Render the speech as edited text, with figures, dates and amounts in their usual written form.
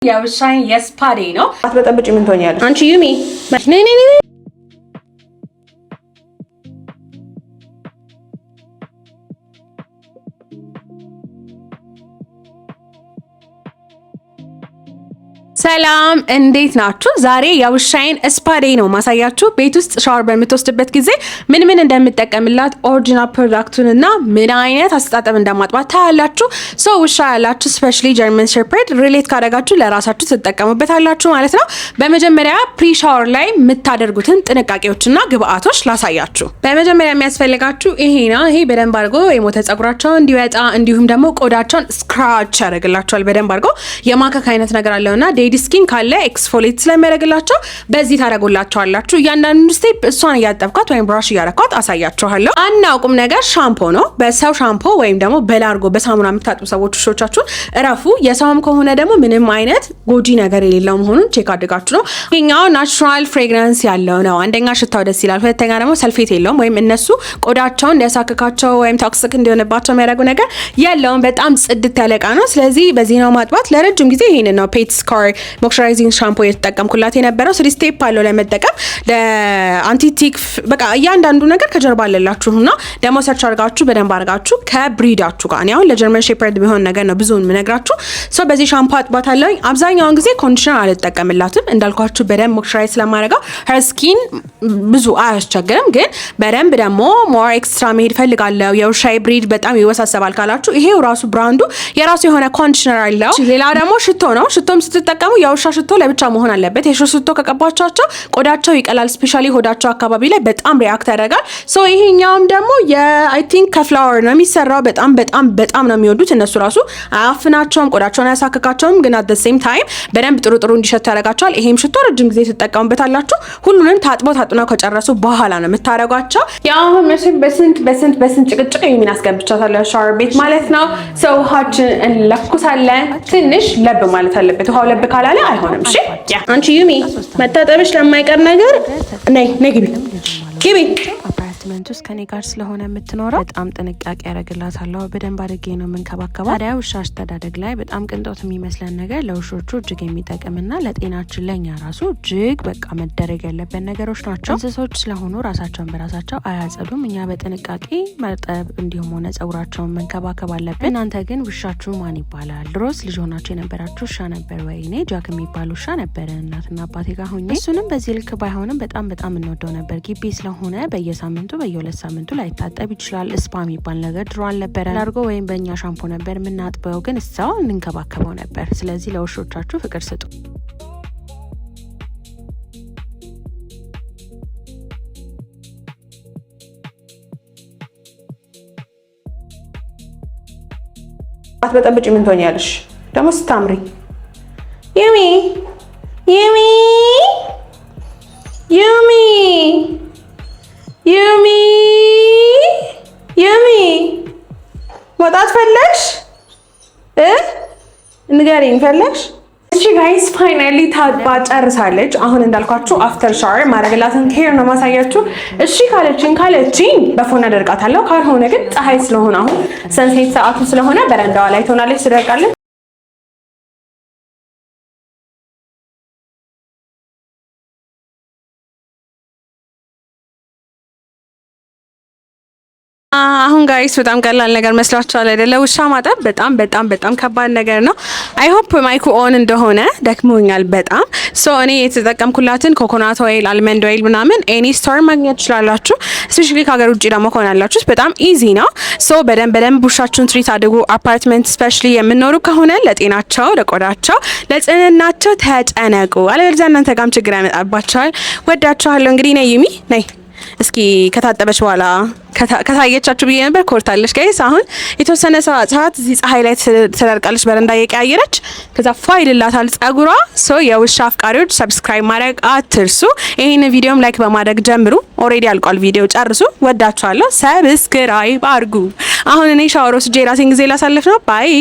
የውሻዬ የስፓ ዴይ ነው። አትበጠብጪ ምን ትሆኛለሽ አንቺ ዩሚ ነይ ነይ ነይ ሰላም እንዴት ናችሁ? ዛሬ የውሻዬን ስፓ ዴይ ነው ማሳያችሁ። ቤት ውስጥ ሻወር በምትወስድበት ጊዜ ምን ምን እንደምጠቀምላት ኦሪጂናል ፕሮዳክቱንና ምን አይነት አስተጣጠብ እንደማጥባት ታያላችሁ። ሶ ውሻ ያላችሁ ስፔሻሊ ጀርመን ሼፐርድ ሪሌት ካደረጋችሁ ለራሳችሁ ትጠቀሙበታላችሁ ማለት ነው። በመጀመሪያ ፕሪ ሻወር ላይ የምታደርጉትን ጥንቃቄዎችና ግብአቶች ላሳያችሁ። በመጀመሪያ የሚያስፈልጋችሁ ይሄ ነው። ይሄ በደንብ አድርጎ የሞተ ጸጉራቸውን እንዲወጣ እንዲሁም ደግሞ ቆዳቸውን ስክራች ያደርግላቸዋል። በደንብ አድርጎ የማከክ አይነት ነገር አለውና ዴድ ስኪን ካለ ኤክስፎሊየት ስለሚያደርግላቸው በዚህ ታደርጉላቸዋላችሁ። እያንዳንዱ ስቴፕ እሷን እያጠብኳት ወይም ብራሽ እያረኳት አሳያችኋለሁ። አናውቁም ነገር ሻምፖ ነው። በሰው ሻምፖ ወይም ደግሞ በላርጎ በሳሙና የምታጥቡ ሰዎች ውሾቻችሁን እረፉ። የሰውም ከሆነ ደግሞ ምንም አይነት ጎጂ ነገር የሌለው መሆኑን ቼክ አድርጋችሁ ነው። ይሄኛው ናቹራል ፍሬግራንስ ያለው ነው። አንደኛ ሽታው ደስ ይላል፣ ሁለተኛ ደግሞ ሰልፌት የለውም ወይም እነሱ ቆዳቸውን እንዲያሳክካቸው ወይም ቶክሲክ እንዲሆንባቸው የሚያደርጉ ነገር የለውም። በጣም ጽድት ያለ እቃ ነው። ስለዚህ በዚህ ነው ማጥባት። ለረጅም ጊዜ ይሄንን ነው ፔት ስካር ሞይስቸራይዚንግ ሻምፖ የተጠቀምኩላት የነበረው። 3 ስቴፕ አለው ለመጠቀም ለአንቲቲክ በቃ እያንዳንዱ ነገር ከጀርባ አለላችሁና ደግሞ ሰርች አድርጋችሁ በደንብ አድርጋችሁ ከብሪዳችሁ ጋር ነው። ለጀርመን ሼፐርድ ቢሆን ነገር ነው ብዙውን የምነግራችሁ። ሶ በዚህ ሻምፖ አጥባታለሁ። አብዛኛውን ጊዜ ኮንዲሽነር አልጠቀምላትም እንዳልኳችሁ በደንብ ሞይስቸራይዝ ስለማደርገው ሄር ስኪን ብዙ አያስቸግርም። ግን በደንብ ደግሞ ሞር ኤክስትራ መሄድ ፈልጋለሁ። የውሻዬ ብሪድ በጣም ይወሳሰባል ካላችሁ ይሄው ራሱ ብራንዱ የራሱ የሆነ ኮንዲሽነር አለው። ሌላ ደግሞ ሽቶ ነው። ሽቶም ስትጠቀሙ የውሻ ሽቶ ለብቻ መሆን አለበት። የውሻ ሽቶ ከቀባቻቸው ቆዳቸው ይቀላል። ስፔሻሊ ሆዳቸው አካባቢ ላይ በጣም ሪአክት ያደርጋል። ሶ ይሄኛውም ደግሞ አይ ቲንክ ከፍላወር ነው የሚሰራው። በጣም ነው የሚወዱት እነሱ ራሱ አያፍናቸውም፣ ቆዳቸውን አያሳክካቸውም። ግን አት ዘ ሴም ታይም በደንብ ጥሩ እንዲሸቱ ያደርጋቸዋል። ይሄም ሽቶ ረጅም ጊዜ ትጠቀሙበታላችሁ። ሁሉንም ታጥነው ከጨረሱ በኋላ ነው የምታረጓቸው። ያው አሁን በስንት ጭቅጭቅ የሚን አስገብቻታለሁ ሻወር ቤት ማለት ነው። ሰው ውሃችን እንለኩሳለን። ትንሽ ለብ ማለት አለበት። ውሃው ለብ ካላለ አይሆንም። እሺ አንቺ ዩሚ መታጠብሽ ለማይቀር ነገር ነይ ግቢ አፓርትመንት ውስጥ ከኔ ጋር ስለሆነ የምትኖረው በጣም ጥንቃቄ ያደርግላታለሁ። በደንብ አድርጌ ነው የምንከባከባት። ታዲያ ውሻ አስተዳደግ ላይ በጣም ቅንጦት የሚመስለን ነገር ለውሾቹ እጅግ የሚጠቅምና ለጤናችን ለኛ ራሱ እጅግ በቃ መደረግ ያለበት ነገሮች ናቸው። እንስሶች ስለሆኑ ራሳቸውን በራሳቸው አያጸዱም። እኛ በጥንቃቄ መጠብ እንዲሁም ሆነ ጸጉራቸውን መንከባከብ አለብን። እናንተ ግን ውሻችሁ ማን ይባላል? ድሮስ ልጅ ሆናችሁ የነበራችሁ ውሻ ነበር ወይ? እኔ ጃክ የሚባል ውሻ ነበረ እናትና አባቴ ጋር ሆኜ። እሱንም በዚህ ልክ ባይሆንም በጣም እንወደው ነበር። ግቢ ስለሆነ በየሳምንቱ በየ2 ሳምንቱ ላይታጠብ ይችላል። ስፓ የሚባል ነገር ድሮ አልነበረ። ላርጎ ወይም በእኛ ሻምፖ ነበር የምናጥበው፣ ግን እዛው እንንከባከበው ነበር። ስለዚህ ለውሾቻችሁ ፍቅር ስጡ። አትበጠብጪ ምን ትሆኛለሽ ደግሞ ስታምሪ ዩሚ መውጣት ፈለግሽ? ንገሪኝ ፈለግሽ? እሺ ጋይስ ፋይናሊ ታጥባ ጨርሳለች። አሁን እንዳልኳችሁ አፍተር ሻወር ማድረግላትን ኬር ነው ማሳያችሁ። እሺ ካለችኝ በፎን አደርቃታለሁ። ካልሆነ ግን ፀሐይ ስለሆነ አሁን ሰንሴት ሰዓቱ ስለሆነ በረንዳዋ ላይ ትሆናለች፣ ትደርቃለች። አሁን ጋይስ በጣም ቀላል ነገር መስላችኋል አይደለ? ውሻ ማጠብ በጣም ከባድ ነገር ነው። አይ ሆፕ ማይኩ ኦን እንደሆነ ደክሞኛል በጣም። ሶ እኔ የተጠቀምኩላትን ኮኮናት ኦይል፣ አልመንድ ኦይል ምናምን ኤኒ ስቶር ማግኘት ትችላላችሁ። ስፔሻሊ ከሀገር ውጭ ደግሞ ከሆናላችሁ በጣም ኢዚ ነው። ሶ በደንብ ውሻችሁን ትሪት አድርጉ። አፓርትመንት ስፔሻሊ የምኖሩ ከሆነ ለጤናቸው፣ ለቆዳቸው፣ ለጽንናቸው ተጨነቁ። አለበለዚያ እናንተ ጋርም ችግር ያመጣባቸዋል። ወዳችኋለሁ። እንግዲህ ነይ ዩሚ ነይ እስኪ ከታጠበች በኋላ ከታየቻችሁ ብዬ ነበር። ኮርታለች ጋይስ። አሁን የተወሰነ ሰዓት እዚህ ፀሐይ ላይ ተደርቃለች በረንዳ እየቀያየረች። ከዛ ፋይልላታል ጸጉሯ። ሶ የውሻ አፍቃሪዎች ሰብስክራይብ ማድረግ አትርሱ። ይሄን ቪዲዮም ላይክ በማድረግ ጀምሩ። ኦሬዲ አልቋል ቪዲዮ ጨርሱ። ወዳችኋለሁ። ሰብስክራይብ አድርጉ። አሁን እኔ ሻወር ወስጄ ራሴን ጊዜ ላሳልፍ ነው። ባይ